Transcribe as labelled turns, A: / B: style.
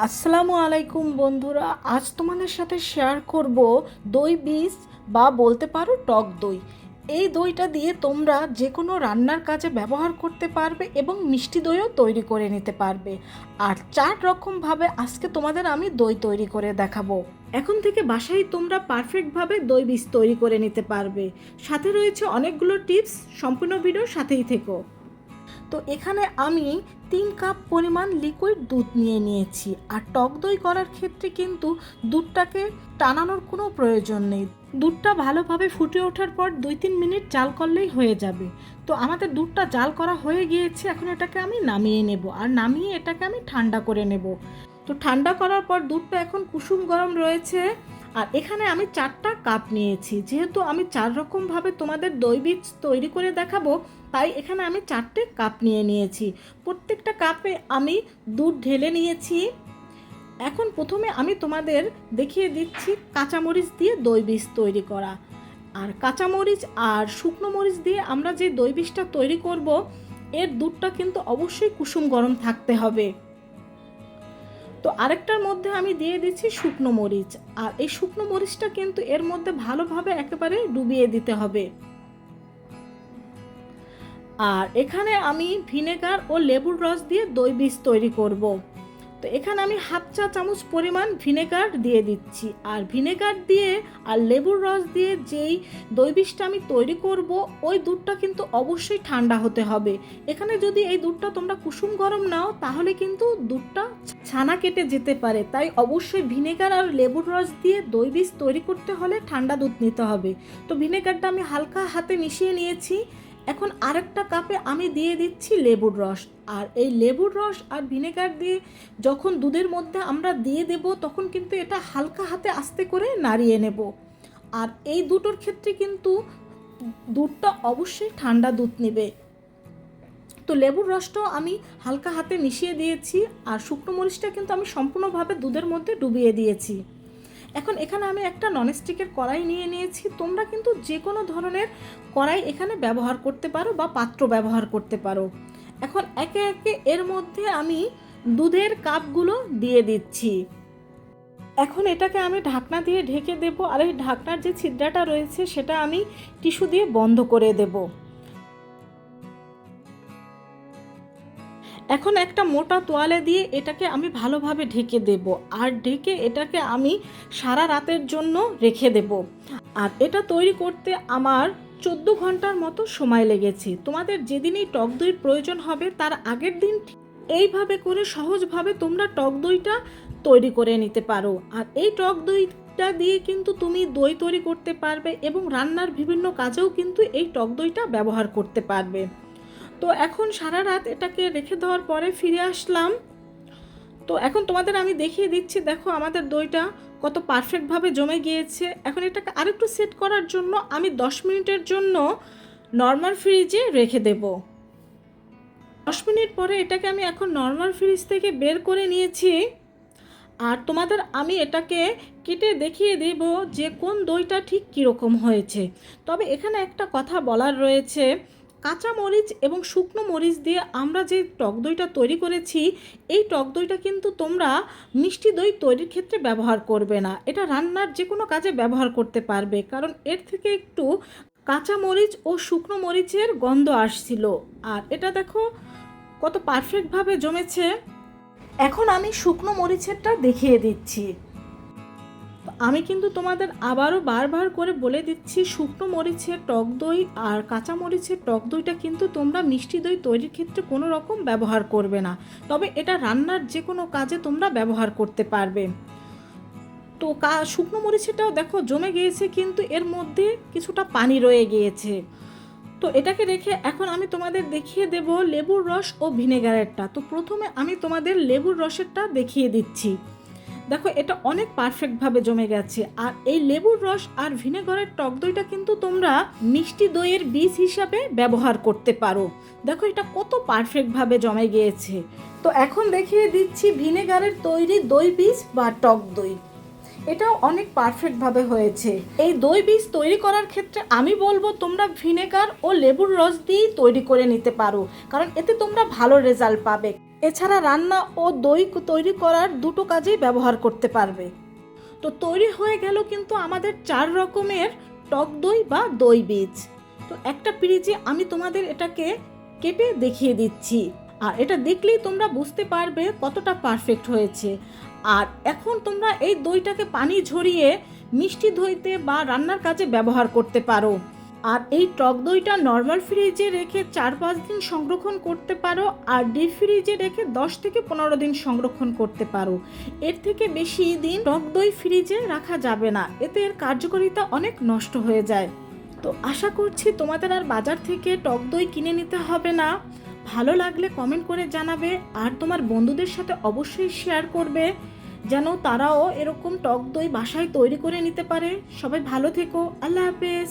A: আসসালামু আলাইকুম বন্ধুরা, আজ তোমাদের সাথে শেয়ার করব দই বীজ বা বলতে পারো টক দই। এই দইটা দিয়ে তোমরা যে কোনো রান্নার কাজে ব্যবহার করতে পারবে এবং মিষ্টি দইও তৈরি করে নিতে পারবে। আর 4 রকমভাবে আজকে তোমাদের আমি দই তৈরি করে দেখাবো। এখন থেকে বাসায় তোমরা পারফেক্টভাবে দই বীজ তৈরি করে নিতে পারবে। সাথে রয়েছে অনেকগুলো টিপস, সম্পূর্ণ ভিডিওর সাথেই থেকো। তো এখানে আমি 3 কাপ পরিমাণ লিকুইড দুধ নিয়ে নিয়েছি। আর টক দই করার ক্ষেত্রে কিন্তু দুধটাকে টানানোর কোনো প্রয়োজন নেই। দুধটা ভালোভাবে ফুটে ওঠার পর 2-3 মিনিট জাল করলেই হয়ে যাবে। তো আমাদের দুধটা জাল করা হয়ে গিয়েছে, এখন এটাকে আমি নামিয়ে নেব। আর নামিয়ে এটাকে আমি ঠান্ডা করে নেব। তো ঠান্ডা করার পর দুধটা এখন কুসুম গরম রয়েছে। আর এখানে আমি 4টা কাপ নিয়েছি। যেহেতু আমি 4 রকমভাবে তোমাদের দই বীজ তৈরি করে দেখাবো, তাই এখানে আমি 4টে কাপ নিয়ে নিয়েছি। প্রত্যেকটা কাপে আমি দুধ ঢেলে নিয়েছি। এখন প্রথমে আমি তোমাদের দেখিয়ে দিচ্ছি কাঁচামরিচ দিয়ে দই বীজ তৈরি করা। আর কাঁচামরিচ আর শুকনো মরিচ দিয়ে আমরা যে দই বীজটা তৈরি করব, এর দুধটা কিন্তু অবশ্যই কুসুম গরম থাকতে হবে। তো আরেকটার মধ্যে আমি দিয়ে দিচ্ছি শুকনো মরিচ। আর এই শুকনো মরিচটা কিন্তু এর মধ্যে ভালোভাবে একেবারে ডুবিয়ে দিতে হবে। আর এখানে আমি ভিনেগার ও লেবুর রস দিয়ে দই বীজ তৈরি করব। তো এখানে আমি 1/2 চা চামচ পরিমাণ ভিনেগার দিয়ে দিচ্ছি। আর ভিনেগার দিয়ে আর লেবুর রস দিয়ে যেই দই বীজটা আমি তৈরি করব, ওই দুধটা কিন্তু অবশ্যই ঠান্ডা হতে হবে। এখানে যদি এই দুধটা তোমরা কুসুম গরম নাও, তাহলে কিন্তু দুধটা ছানা কেটে যেতে পারে। তাই অবশ্যই ভিনেগার আর লেবুর রস দিয়ে দই বীজ তৈরি করতে হলে ঠান্ডা দুধ নিতে হবে। তো ভিনেগারটা আমি হালকা হাতে মিশিয়ে নিয়েছি। এখন আরেকটা কাপে আমি দিয়ে দিচ্ছি লেবুর রস। আর এই লেবুর রস আর ভিনেগার দিয়ে যখন দুধের মধ্যে আমরা দিয়ে দেব, তখন কিন্তু এটা হালকা হাতে আস্তে করে নাড়িয়ে নেব। আর এই দুটোর ক্ষেত্রে কিন্তু দুধটা অবশ্যই ঠান্ডা দুধ নেবে। তো লেবুর রসটাও আমি হালকা হাতে মিশিয়ে দিয়েছি। আর শুকনো মরিচটা কিন্তু আমি সম্পূর্ণভাবে দুধের মধ্যে ডুবিয়ে দিয়েছি। এখন এখানে আমি একটা ননস্টিকের কড়াই নিয়ে নিয়েছি। তোমরা কিন্তু যে কোনো ধরনের কড়াই এখানে ব্যবহার করতে পারো বা পাত্র ব্যবহার করতে পারো। এখন একে একে এর মধ্যে আমি দুধের কাপগুলো দিয়ে দিচ্ছি। এখন এটাকে আমি ঢাকনা দিয়ে ঢেকে দেব। আর এই ঢাকনার যে ছিদ্রটা রয়েছে, সেটা আমি টিস্যু দিয়ে বন্ধ করে দেব। এখন একটা মোটা তোয়ালে দিয়ে এটাকে আমি ভালোভাবে ঢেকে দেব। আর ঢেকে এটাকে আমি সারা রাতের জন্য রেখে দেব। আর এটা তৈরি করতে আমার 14 ঘন্টার মতো সময় লেগেছে। তোমাদের যেদিনই টক দইয়ের প্রয়োজন হবে, তার আগের দিন এইভাবে করে সহজভাবে তোমরা টক দইটা তৈরি করে নিতে পারো। আর এই টক দইটা দিয়ে কিন্তু তুমি দই তৈরি করতে পারবে এবং রান্নার বিভিন্ন কাজেও কিন্তু এই টক দইটা ব্যবহার করতে পারবে। তো এখন সারা রাত এটাকে রেখে দেওয়ার পরে ফিরে আসলাম। তো এখন তোমাদের আমি দেখিয়ে দিচ্ছি, দেখো আমাদের দইটা কত পারফেক্টভাবে জমে গিয়েছে। এখন এটাকে আরেকটু সেট করার জন্য আমি 10 মিনিটের জন্য নর্মাল ফ্রিজে রেখে দেব। 10 মিনিট পরে এটাকে আমি এখন নর্মাল ফ্রিজ থেকে বের করে নিয়েছি। আর তোমাদের আমি এটাকে কেটে দেখিয়ে দেব যে কোন দইটা ঠিক কীরকম হয়েছে। তবে এখানে একটা কথা বলার রয়েছে, কাঁচা মরিচ এবং শুকনো মরিচ দিয়ে আমরা যে টক দইটা তৈরি করেছি, এই টক দইটা কিন্তু তোমরা মিষ্টি দই তৈরির ক্ষেত্রে ব্যবহার করবে না। এটা রান্নার যে কোনো কাজে ব্যবহার করতে পারবে, কারণ এর থেকে একটু কাঁচা মরিচ ও শুকনো মরিচের গন্ধ আসছিল। আর এটা দেখো কত পারফেক্টভাবে জমেছে। এখন আমি শুকনো মরিচেরটা দেখিয়ে দিচ্ছি। আমি কিন্তু তোমাদের আবারও বারবার করে বলে দিচ্ছি, শুকনো মরিচের টক দই আর কাঁচা মরিচের টক দইটা কিন্তু তোমরা মিষ্টি দই তৈরির ক্ষেত্রে কোনো রকম ব্যবহার করবে না। তবে এটা রান্নার যে কোনো কাজে তোমরা ব্যবহার করতে পারবে। তো শুকনো মরিচেরটাও দেখো জমে গিয়েছে, কিন্তু এর মধ্যে কিছুটা পানি রয়ে গিয়েছে। তো এটাকে রেখে এখন আমি তোমাদের দেখিয়ে দেব লেবুর রস ও ভিনেগারেরটা। তো প্রথমে আমি তোমাদের লেবুর রসেরটা দেখিয়ে দিচ্ছি। দেখো এটা অনেক পারফেক্টভাবে জমে গেছে। আর এই লেবুর রস আর ভিনেগারের টক দইটা কিন্তু তোমরা মিষ্টি দইয়ের বীজ হিসাবে ব্যবহার করতে পারো। দেখো এটা কত পারফেক্টভাবে জমে গিয়েছে। তো এখন দেখিয়ে দিচ্ছি ভিনেগারের তৈরি দই বীজ বা টক দই। এটাও অনেক পারফেক্টভাবে হয়েছে। এই দই বীজ তৈরি করার ক্ষেত্রে আমি বলবো তোমরা ভিনেগার ও লেবুর রস দিয়েই তৈরি করে নিতে পারো, কারণ এতে তোমরা ভালো রেজাল্ট পাবে। এছাড়া রান্না ও দই তৈরি করার দুটো কাজেই ব্যবহার করতে পারবে। তো তৈরি হয়ে গেল কিন্তু আমাদের 4 রকমের টক দই বা দই বীজ। তো একটা পিরিচে আমি তোমাদের এটাকে কেটে দেখিয়ে দিচ্ছি, আর এটা দেখলেই তোমরা বুঝতে পারবে কতটা পারফেক্ট হয়েছে। আর এখন তোমরা এই দইটাকে পানি ঝরিয়ে মিষ্টি দইতে বা রান্নার কাজে ব্যবহার করতে পারো। আর এই টক দইটা নর্মাল ফ্রিজে রেখে 4-5 দিন সংরক্ষণ করতে পারো, আর ডিপ ফ্রিজে রেখে 10 থেকে 15 দিন সংরক্ষণ করতে পারো। এর থেকে বেশি দিন টক দই ফ্রিজে রাখা যাবে না, এতে এর কার্যকারিতা অনেক নষ্ট হয়ে যায়। তো আশা করছি তোমাদের আর বাজার থেকে টক দই কিনে নিতে হবে না। ভালো লাগলে কমেন্ট করে জানাবে, আর তোমার বন্ধুদের সাথে অবশ্যই শেয়ার করবে, যেন তারাও এরকম টক দই বাসায় তৈরি করে নিতে পারে। সবাই ভালো থেকো, আল্লাহ হাফেজ।